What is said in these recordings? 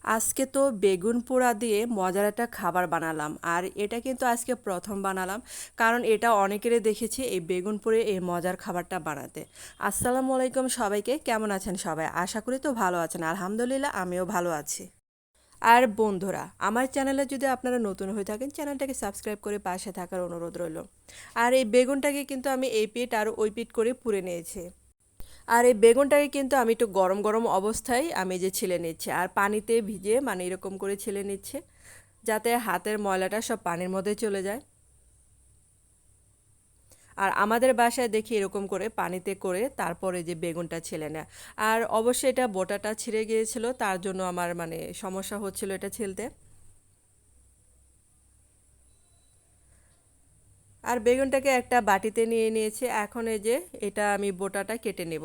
আজকে তো বেগুন পোড়া দিয়ে মজার একটা খাবার বানালাম আর এটা কিন্তু আজকে প্রথম বানালাম কারণ এটা অনেকেরই দেখেছি এই বেগুন পোড়ে এই মজার খাবারটা বানাতে। আসসালামু আলাইকুম সবাইকে, কেমন আছেন সবাই? আশা করি তো ভালো আছেন। আলহামদুলিল্লাহ আমিও ভালো আছি। আর বন্ধুরা, আমার চ্যানেলে যদি আপনারা নতুন হয়ে থাকেন চ্যানেলটাকে সাবস্ক্রাইব করে পাশে থাকার অনুরোধ রইল। আর এই বেগুনটাকে কিন্তু আমি এই পিঠ আর ওই পিঠ করে পুড়ে নিয়েছি। আর এই বেগুনটাকে কিন্তু আমি একটু গরম গরম অবস্থায় আমি যে ছিলে নিচ্ছি আর পানিতে ভিজিয়ে মানে এরকম করে ছিলে নিচ্ছে যাতে হাতের ময়লাটা সব পানির মধ্যে চলে যায়। আর আমাদের বাসায় দেখি এরকম করে পানিতে করে তারপরে যে বেগুনটা ছিলে নেয়। আর অবশ্যই এটা বোটাটা ছিঁড়ে গিয়েছিল, তার জন্য আমার মানে সমস্যা হচ্ছিল এটা ছিলতে। আর বেগুনটাকে একটা বাটিতে নিয়ে নিয়েছি, এখন এই যে এটা আমি বোটাটা কেটে নেব।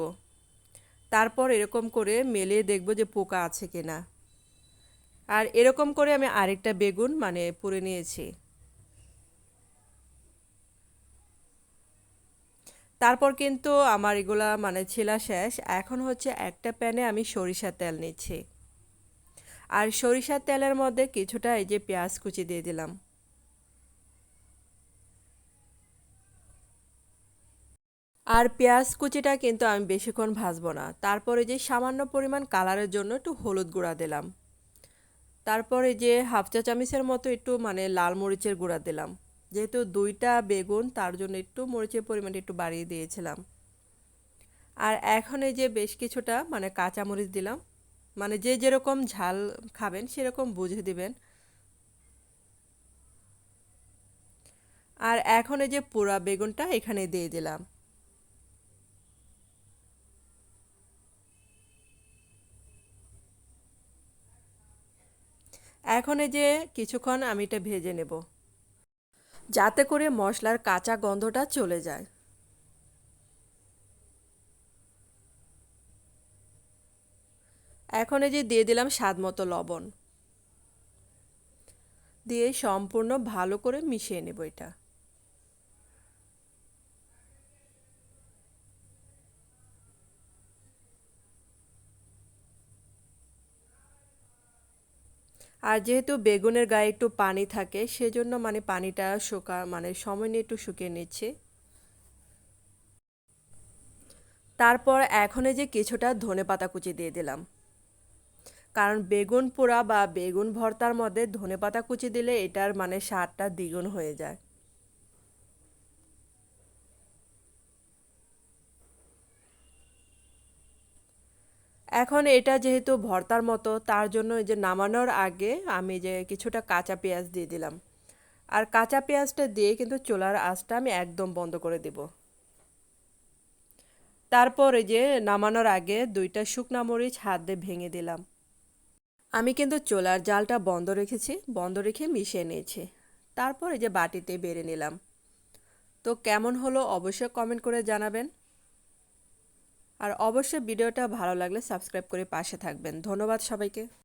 তারপর এরকম করে মেলে দেখব যে পোকা আছে কিনা। আর এরকম করে আমি আরেকটা বেগুন মানে পুড়ে নিয়েছি। তারপর কিন্তু আমার এগুলা মানে ছেলা শেষ। এখন হচ্ছে একটা প্যানে আমি সরিষার তেল নিচ্ছি। আর সরিষার তেলের মধ্যে কিছুটা এই যে পেঁয়াজ কুচি দিয়ে দিলাম। আর পেঁয়াজ কুচিটা কিন্তু আমি বেশিক্ষণ ভাজবো না। তারপরে যে সামান্য পরিমাণ কালারের জন্য একটু হলুদ গুঁড়া দিলাম। তারপরে যে হাফ চা চামচের মতো একটু মানে লাল মরিচের গুঁড়া দিলাম। যেহেতু দুইটা বেগুন তার জন্য একটু মরিচের পরিমাণটা একটু বাড়িয়ে দিয়েছিলাম। আর এখন এই যে বেশ কিছুটা মানে কাঁচামরিচ দিলাম। মানে যে যেরকম ঝাল খাবেন সেরকম বুঝে দিবেন। আর এখন এই যে পোড়া বেগুনটা এখানে দিয়ে দিলাম। এখন এই যে কিছুক্ষণ আমি এটা ভেজে নেব যাতে করে মশলার কাঁচা গন্ধটা চলে যায়। এখন এই যে দিয়ে দিলাম স্বাদ মতো লবণ, দিয়ে সম্পূর্ণ ভালো করে মিশিয়ে নেব এটা। আর যেহেতু বেগুনের গায়ে একটু পানি থাকে সেজন্য মানে পানিটা মানে সময় নিয়ে একটু শুকিয়ে নিচ্ছি। তারপর এখন এই যে কিছুটা ধনেপাতা কুচি দিয়ে দিলাম, কারণ বেগুন পোড়া বা বেগুন ভর্তার মধ্যে ধনেপাতা কুচি দিলে এটার মানে স্বাদটা দ্বিগুণ হয়ে যায়। এখন এটা যেহেতু ভর্তার মতো তার জন্য এই যে নামানোর আগে আমি যে কিছুটা কাঁচা পেঁয়াজ দিয়ে দিলাম। আর কাঁচা পেঁয়াজটা দিয়ে কিন্তু চুলার আঁচটা আমি একদম বন্ধ করে দেব। তারপর এই যে নামানোর আগে দুইটা শুকনা মরিচ হাত দিয়ে ভেঙে দিলাম। আমি কিন্তু চুলার জালটা বন্ধ রেখেছি, বন্ধ রেখে মিশিয়ে নিয়েছি। তারপর এই যে বাটিতে বেড়ে নিলাম। তো কেমন হলো অবশ্যই কমেন্ট করে জানাবেন। আর অবশ্যই ভিডিওটা ভালো লাগলে সাবস্ক্রাইব করে পাশে থাকবেন। ধন্যবাদ সবাইকে।